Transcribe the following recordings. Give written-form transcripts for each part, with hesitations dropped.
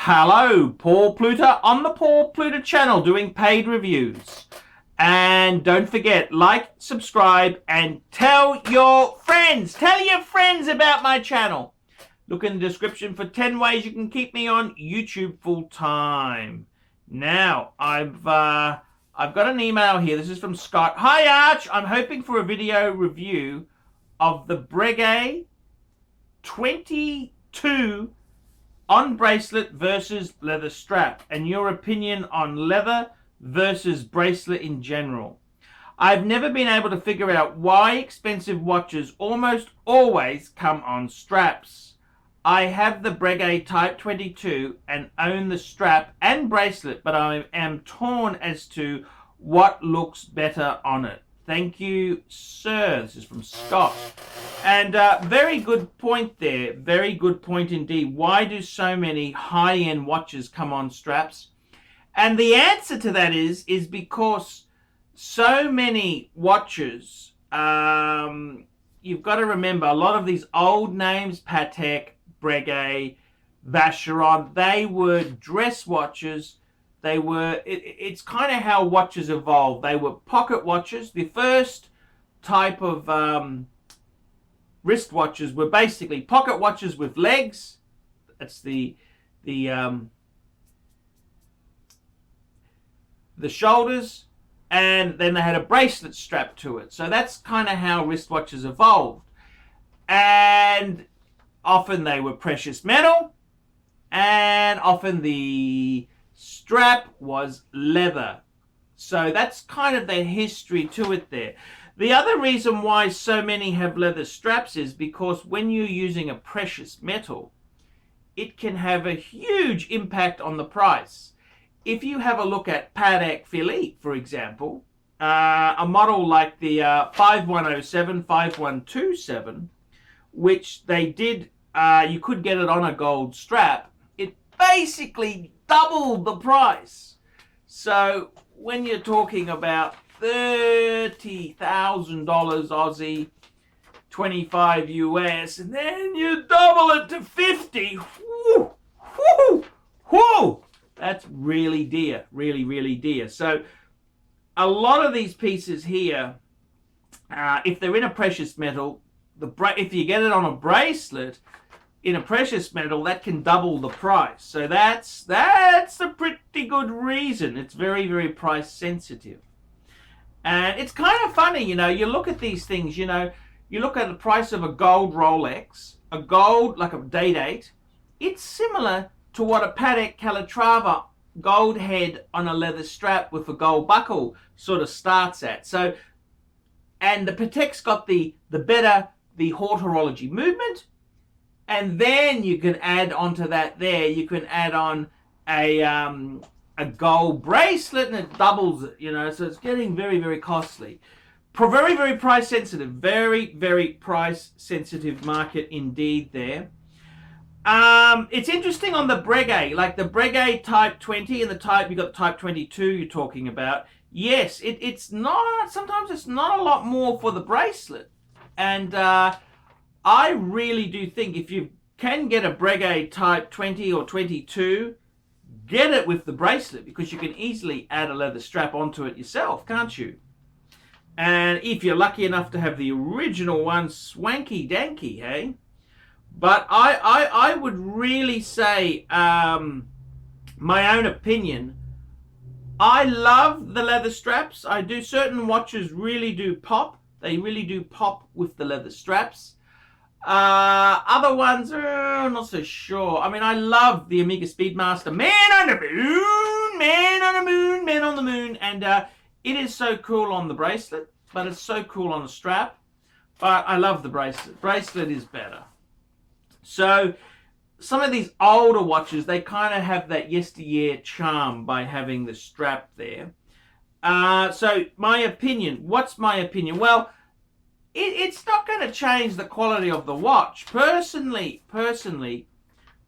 Hello, Paul Pluta on the Paul Pluta channel doing paid reviews. And don't forget, like, subscribe, and tell your friends. Tell your friends about my channel. Look in the description for 10 ways you can keep me on YouTube full time. Now, I've got an email here. This is from Scott. Hi, Arch. I'm hoping for a video review of the BREGUET 22 on bracelet versus leather strap, and your opinion on leather versus bracelet in general. I've never been able to figure out why expensive watches almost always come on straps. I have the BREGUET Type 22 and own the strap and bracelet, but I am torn as to what looks better on it. Thank you, sir. This is from Scott. And very good point there. Very good point indeed. Why do so many high-end watches come on straps? And the answer to that is because so many watches, you've got to remember, a lot of these old names, Patek, Breguet, Vacheron, they were dress watches. They were, it's kind of how watches evolved. They were pocket watches. The first type of wrist watches were basically pocket watches with legs. That's the shoulders, and then they had a bracelet strapped to it. So that's kind of how wristwatches evolved. And often they were precious metal, and often the strap was leather. So that's kind of the history to it there. The other reason why so many have leather straps is because when you're using a precious metal, it can have a huge impact on the price. If you have a look at Patek Philippe, for example, a model like the 5107, 5127, which they did, you could get it on a gold strap, it basically doubled the price. So when you're talking about $30,000 Aussie, 25 US, and then you double it to 50, whoo, whoo, whoo, that's really dear, really, really dear. So a lot of these pieces here, if they're in a precious metal, if you get it on a bracelet in a precious metal, that can double the price. So that's a pretty good reason. It's very, very price sensitive. And it's kind of funny, you know, you look at these things, you know, you look at the price of a gold Rolex, a gold, like a Day-Date, it's similar to what a Patek Calatrava gold head on a leather strap with a gold buckle sort of starts at. So, and the Patek's got the horology movement, and then you can add onto that there, you can add on a gold bracelet, and it doubles it, you know, so it's getting very, very costly. Very, very price sensitive, very, very price sensitive market indeed there. It's interesting on the Breguet, like the Breguet Type 20 and the Type, you got the Type 22 you're talking about. Yes, it's not, sometimes it's not a lot more for the bracelet. And I really do think if you can get a Breguet Type 20 or 22, get it with the bracelet, because you can easily add a leather strap onto it yourself, can't you? And if you're lucky enough to have the original one, swanky danky, hey? But I would really say, my own opinion, I love the leather straps. I do. Certain watches really do pop. They really do pop with the leather straps. Other ones, not so sure. I mean, I love the Omega Speedmaster, man on the moon, man on the moon, man on the moon. And it is so cool on the bracelet, but it's so cool on the strap. But I love the bracelet. Bracelet is better. So some of these older watches, they kind of have that yesteryear charm by having the strap there. So my opinion, what's my opinion? Well, it's not going to change the quality of the watch. Personally,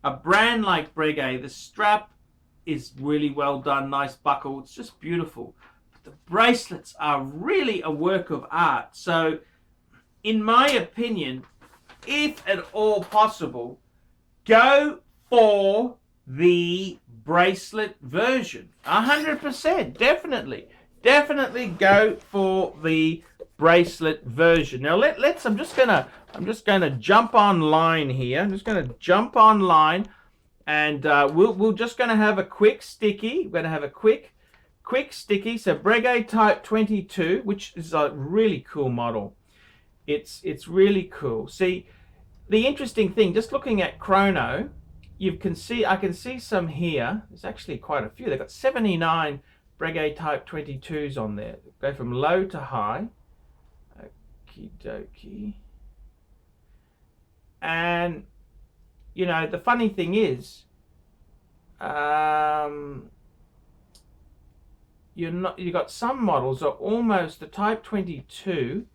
a brand like Breguet, the strap is really well done, nice buckle, it's just beautiful. But the bracelets are really a work of art. So, in my opinion, if at all possible, go for the bracelet version. 100%, definitely go for the bracelet version. Now I'm just gonna jump online here. I'm just gonna jump online, and we're just gonna have a quick sticky. We're gonna have a quick sticky. So BREGUET Type 22, which is a really cool model. It's really cool. See, the interesting thing, just looking at Chrono, I can see some here. There's actually quite a few. They've got 79 BREGUET Type 22s on there. Go from low to high. Okie dokie. And you know, the funny thing is, you got some models are almost the Type 22.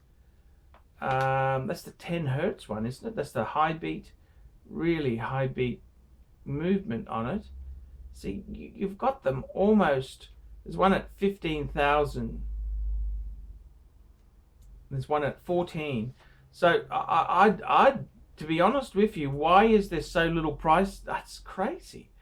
That's the 10 hertz one, isn't it? That's the high beat, really high beat movement on it. See, you've got them almost. There's one at 15,000. There's one at 14. So I to be honest with you, why is there so little price? That's crazy.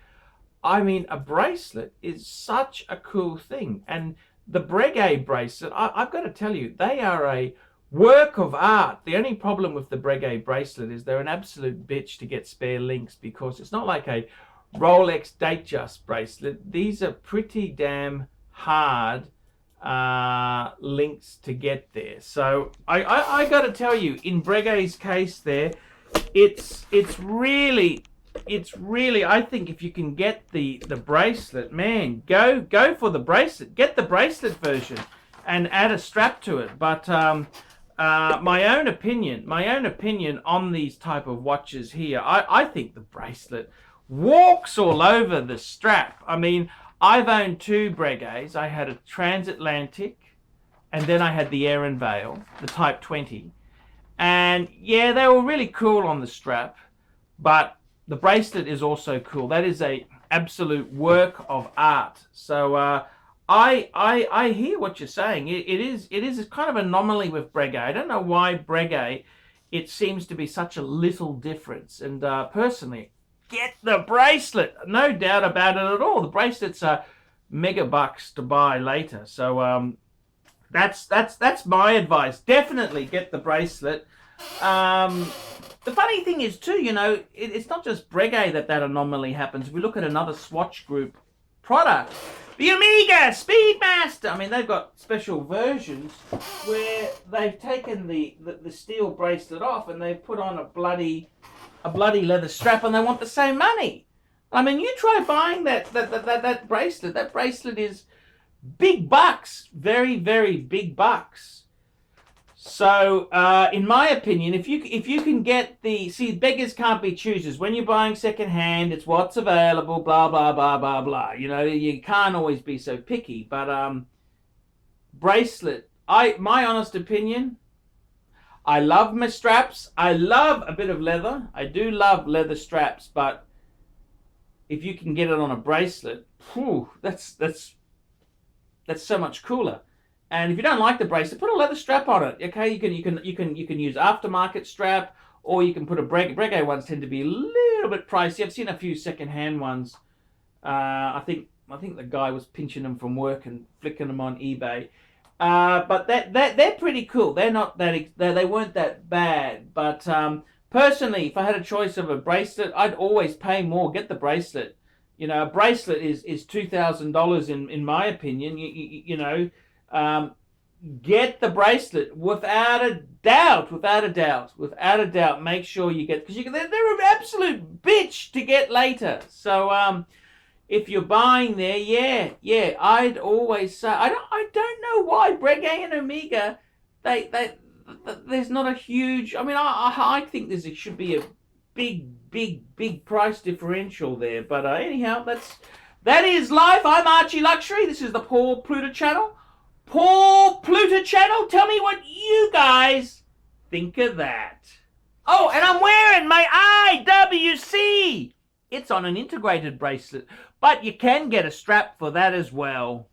I mean, a bracelet is such a cool thing, and the BREGUET bracelet, I've got to tell you, they are a work of art. The only problem with the BREGUET bracelet is they're an absolute bitch to get spare links, because it's not like a Rolex Datejust bracelet. These are pretty damn hard links to get there. So I got to tell you, in BREGUET's case there, it's really, I think if you can get the bracelet, man, go for the bracelet. Get the bracelet version and add a strap to it. But my own opinion on these type of watches here, I think the bracelet walks all over the strap. I mean, I've owned two BREGUETs. I had a transatlantic, and then I had the Air and Veil, the Type 20. And yeah, they were really cool on the strap, but the bracelet is also cool. That is a absolute work of art. So I hear what you're saying. It is kind of an anomaly with BREGUET. I don't know why BREGUET, it seems to be such a little difference. And personally, get the bracelet. No doubt about it at all. The bracelets are mega bucks to buy later. So that's my advice. Definitely get the bracelet. The funny thing is too, you know, it's not just BREGUET that anomaly happens. If we look at another Swatch Group product, the Omega Speedmaster. I mean, they've got special versions where they've taken the steel bracelet off and they've put on a bloody leather strap, and they want the same money. I mean, you try buying that bracelet. That bracelet is big bucks, very, very big bucks. So, in my opinion, if you can get beggars can't be choosers. When you're buying second hand, it's what's available, blah blah blah blah blah. You know, you can't always be so picky. But bracelet, my honest opinion, I love my straps. I love a bit of leather. I do love leather straps, but if you can get it on a bracelet, whew, that's so much cooler. And if you don't like the bracelet, put a leather strap on it. Okay, you can use aftermarket strap, or you can put a BREGUET ones tend to be a little bit pricey. I've seen a few second-hand ones. I think the guy was pinching them from work and flicking them on eBay. But they're pretty cool. They're not they weren't that bad. But personally, if I had a choice of a bracelet, I'd always pay more. Get the bracelet. You know, a bracelet is $2,000 in my opinion. You know. Get the bracelet without a doubt. Make sure you get, because they're an absolute bitch to get later. So if you're buying there, yeah, I'd always say I don't know why BREGUET and Omega there's not a huge. I mean, I think there should be a big price differential there. But anyhow, that is life. I'm Archie Luxury. This is the Paul Pluta channel. Paul Pluta channel, tell me what you guys think of that. Oh, and I'm wearing my IWC. It's on an integrated bracelet, but you can get a strap for that as well.